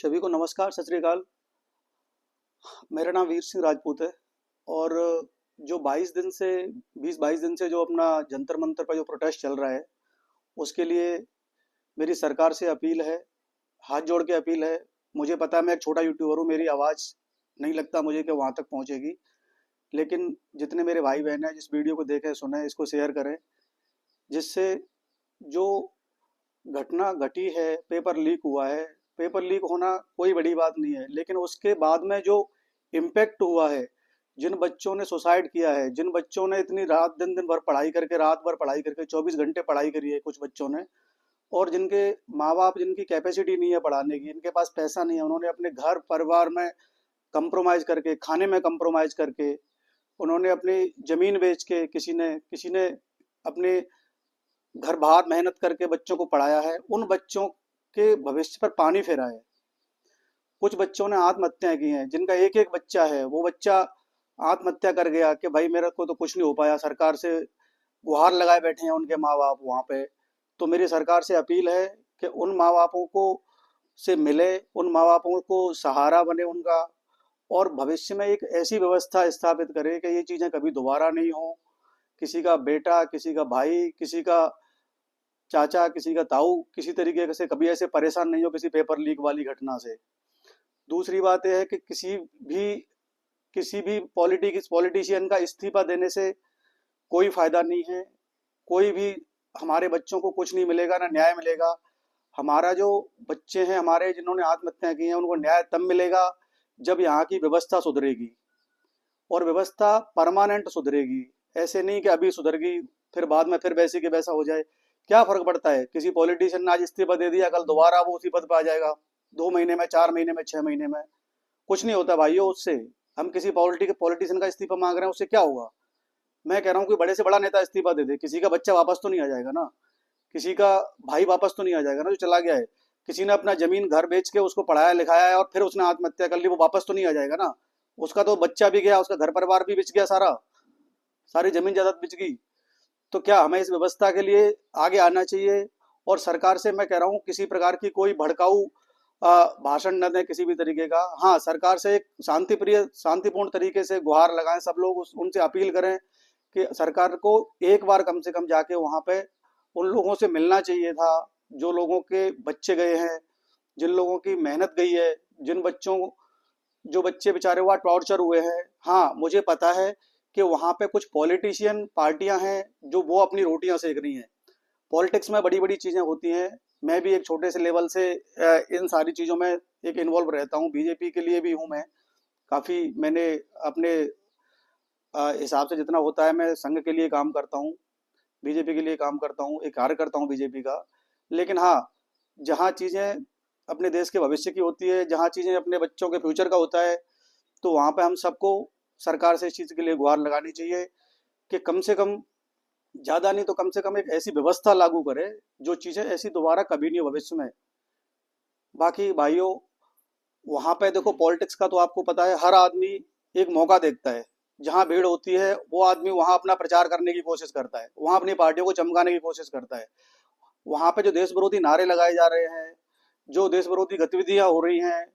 सभी को नमस्कार, सत श्री अकाल। मेरा नाम वीर सिंह राजपूत है। और जो 22 दिन से 20-22 दिन से जो अपना जंतर मंतर पर जो प्रोटेस्ट चल रहा है, उसके लिए मेरी सरकार से अपील है, हाथ जोड़ के अपील है। मुझे पता है मैं एक छोटा यूट्यूबर हूँ, मेरी आवाज़ नहीं लगता मुझे कि वहाँ तक पहुँचेगी, लेकिन जितने मेरे भाई बहन हैं जिस वीडियो को देखें सुने इसको शेयर करें, जिससे जो घटना घटी है, पेपर लीक हुआ है। पेपर लीक होना कोई बड़ी बात नहीं है, लेकिन उसके बाद में जो इम्पैक्ट हुआ है, जिन बच्चों ने सुसाइड किया है, जिन बच्चों ने इतनी रात दिन दिन भर पढ़ाई करके, रात भर पढ़ाई करके 24 घंटे पढ़ाई करी है कुछ बच्चों ने, और जिनके माँ बाप, जिनकी कैपेसिटी नहीं है पढ़ाने की, इनके पास पैसा नहीं है, उन्होंने अपने घर परिवार में कंप्रोमाइज करके, खाने में कंप्रोमाइज करके, उन्होंने अपनी जमीन बेच के, किसी ने अपने घर बाहर मेहनत करके बच्चों को पढ़ाया है, उन बच्चों के भविष्य पर पानी फेरा है। कुछ बच्चों ने आत्महत्याएं की हैं, जिनका एक एक बच्चा है, वो बच्चा आत्महत्या कर गया कि भाई मेरे को तो कुछ नहीं हो पाया, सरकार से गुहार लगाए बैठे हैं उनके माँ बाप वहाँ पे। तो मेरी सरकार से अपील है कि उन माँ बापों को से मिले, उन माँ बापों को सहारा बने उनका, और भविष्य में एक ऐसी व्यवस्था स्थापित करे कि ये चीज़ें कभी दोबारा नहीं हो। किसी का बेटा, किसी का भाई, किसी का चाचा, किसी का ताऊ किसी तरीके से कभी ऐसे परेशान नहीं हो किसी पेपर लीक वाली घटना से। दूसरी बात यह है कि किसी भी पॉलिटिशियन का इस्तीफा देने से कोई फायदा नहीं है। कोई भी हमारे बच्चों को कुछ नहीं मिलेगा, ना न्याय मिलेगा। हमारा जो बच्चे हैं हमारे, जिन्होंने आत्महत्या की हैं, उनको न्याय तब मिलेगा जब यहाँ की व्यवस्था सुधरेगी, और व्यवस्था परमानेंट सुधरेगी। ऐसे नहीं कि अभी सुधर गई फिर बाद में फिर वैसे के वैसा हो जाए। क्या फर्क पड़ता है, किसी पॉलिटिशियन ने आज इस्तीफा दे दिया, कल दोबारा वो उसी पद पर आ जाएगा, 2 महीने में, 4 महीने में, 6 महीने में। कुछ नहीं होता भाइयों उससे। हम किसी पॉलिटिशियन का इस्तीफा मांग रहे हैं, उससे क्या होगा? मैं कह रहा हूँ कि बड़े से बड़ा नेता इस्तीफा दे दे, किसी का बच्चा वापस तो नहीं आ जाएगा ना, किसी का भाई वापस तो नहीं आ जाएगा ना जो चला गया है। किसी ने अपना जमीन घर बेच के उसको पढ़ाया लिखाया है और फिर उसने आत्महत्या कर ली, वो वापस तो नहीं आ जाएगा ना। उसका तो बच्चा भी गया, उसका घर परिवार भी बिच गया, सारा सारी जमीन जायदाद बिच गई। तो क्या हमें इस व्यवस्था के लिए आगे आना चाहिए? और सरकार से मैं कह रहा हूँ किसी प्रकार की कोई भड़काऊ भाषण न दें किसी भी तरीके का। हाँ, सरकार से एक शांतिपूर्ण तरीके से गुहार लगाएं सब लोग, उनसे अपील करें कि सरकार को एक बार कम से कम जाके वहाँ पे उन लोगों से मिलना चाहिए था, जो लोगों के बच्चे गए हैं, जिन लोगों की मेहनत गई है, जिन बच्चों जो बच्चे बेचारे हुआ टॉर्चर हुए हैं। हाँ, मुझे पता है कि वहाँ पे कुछ पॉलिटिशियन पार्टियां हैं जो वो अपनी रोटियां सेक रही हैं। पॉलिटिक्स में बड़ी बड़ी चीज़ें होती हैं। मैं भी एक छोटे से लेवल से इन सारी चीज़ों में एक इन्वॉल्व रहता हूँ, बीजेपी के लिए भी हूँ मैं। काफ़ी मैंने अपने हिसाब से जितना होता है मैं संघ के लिए काम करता हूँ, बीजेपी के लिए काम करता हूँ, एक कार्य करता हूँ बीजेपी का। लेकिन हाँ, जहाँ चीज़ें अपने देश के भविष्य की होती है, जहाँ चीज़ें अपने बच्चों के फ्यूचर का होता है, तो वहाँ पे हम सबको सरकार से इस चीज़ के लिए गुहार लगानी चाहिए कि कम से कम, ज़्यादा नहीं तो कम से कम एक ऐसी व्यवस्था लागू करे जो चीज़ें ऐसी दोबारा कभी नहीं हो भविष्य में। बाकी भाइयों, वहाँ पे देखो पॉलिटिक्स का तो आपको पता है, हर आदमी एक मौका देखता है। जहाँ भीड़ होती है वो आदमी वहाँ अपना प्रचार करने की कोशिश करता है, वहाँ अपनी पार्टियों को चमकाने की कोशिश करता है। वहाँ पे जो देश विरोधी नारे लगाए जा रहे हैं, जो देश विरोधी गतिविधियाँ हो रही हैं,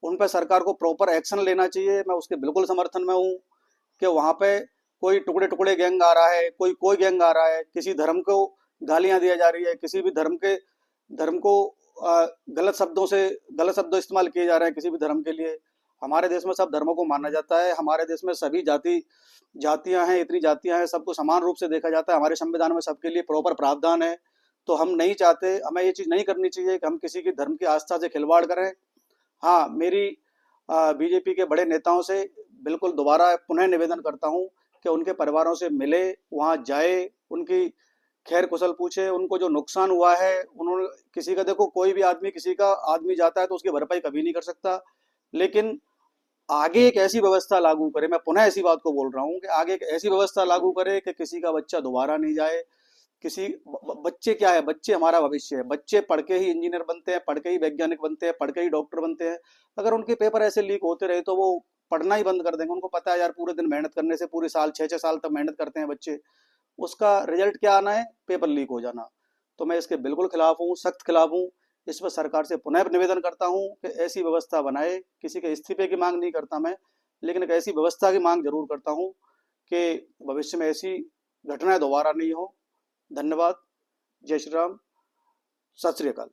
उन पर सरकार को प्रॉपर एक्शन लेना चाहिए। मैं उसके बिल्कुल समर्थन में हूँ कि वहाँ पे कोई टुकड़े टुकड़े गैंग आ रहा है, कोई गैंग आ रहा है, किसी धर्म को गालियाँ दिया जा रही है, किसी भी धर्म को गलत शब्दों से गलत शब्द इस्तेमाल किए जा रहे हैं किसी भी धर्म के लिए। हमारे देश में सब धर्मों को माना जाता है, हमारे देश में सभी जातियां हैं, इतनी जातियां हैं, सबको समान रूप से देखा जाता है, हमारे संविधान में सबके लिए प्रॉपर प्रावधान है। तो हम नहीं चाहते, हमें ये चीज़ नहीं करनी चाहिए कि हम किसी की धर्म की आस्था से खिलवाड़ करें। हाँ, मेरी बीजेपी के बड़े नेताओं से बिल्कुल दोबारा पुनः निवेदन करता हूँ कि उनके परिवारों से मिले, वहाँ जाए, उनकी खैर कुशल पूछे, उनको जो नुकसान हुआ है उन्होंने, किसी का देखो, कोई भी आदमी किसी का आदमी जाता है तो उसकी भरपाई कभी नहीं कर सकता, लेकिन आगे एक ऐसी व्यवस्था लागू करे, मैं पुनः ऐसी बात को बोल रहा हूँ कि आगे एक ऐसी व्यवस्था लागू करे कि किसी का बच्चा दोबारा नहीं जाए। बच्चे क्या है, बच्चे हमारा भविष्य है। बच्चे पढ़ के ही इंजीनियर बनते हैं, पढ़ के ही वैज्ञानिक बनते हैं, पढ़ के ही डॉक्टर बनते हैं। अगर उनके पेपर ऐसे लीक होते रहे तो वो पढ़ना ही बंद कर देंगे। उनको पता है यार, पूरे दिन मेहनत करने से, पूरे साल 6-6 साल तक मेहनत करते हैं बच्चे, उसका रिजल्ट क्या आना है? पेपर लीक हो जाना। तो मैं इसके बिल्कुल खिलाफ हूँ, सख्त खिलाफ हूँ इस पर सरकार से पुनः निवेदन करता हूँ कि ऐसी व्यवस्था बनाए। किसी के इस्तीफे की मांग नहीं करता मैं, लेकिन एक ऐसी व्यवस्था की मांग जरूर करता हूँ कि भविष्य में ऐसी घटनाएं दोबारा नहीं हो। धन्यवाद। जय श्री राम। सत श्री अकाल।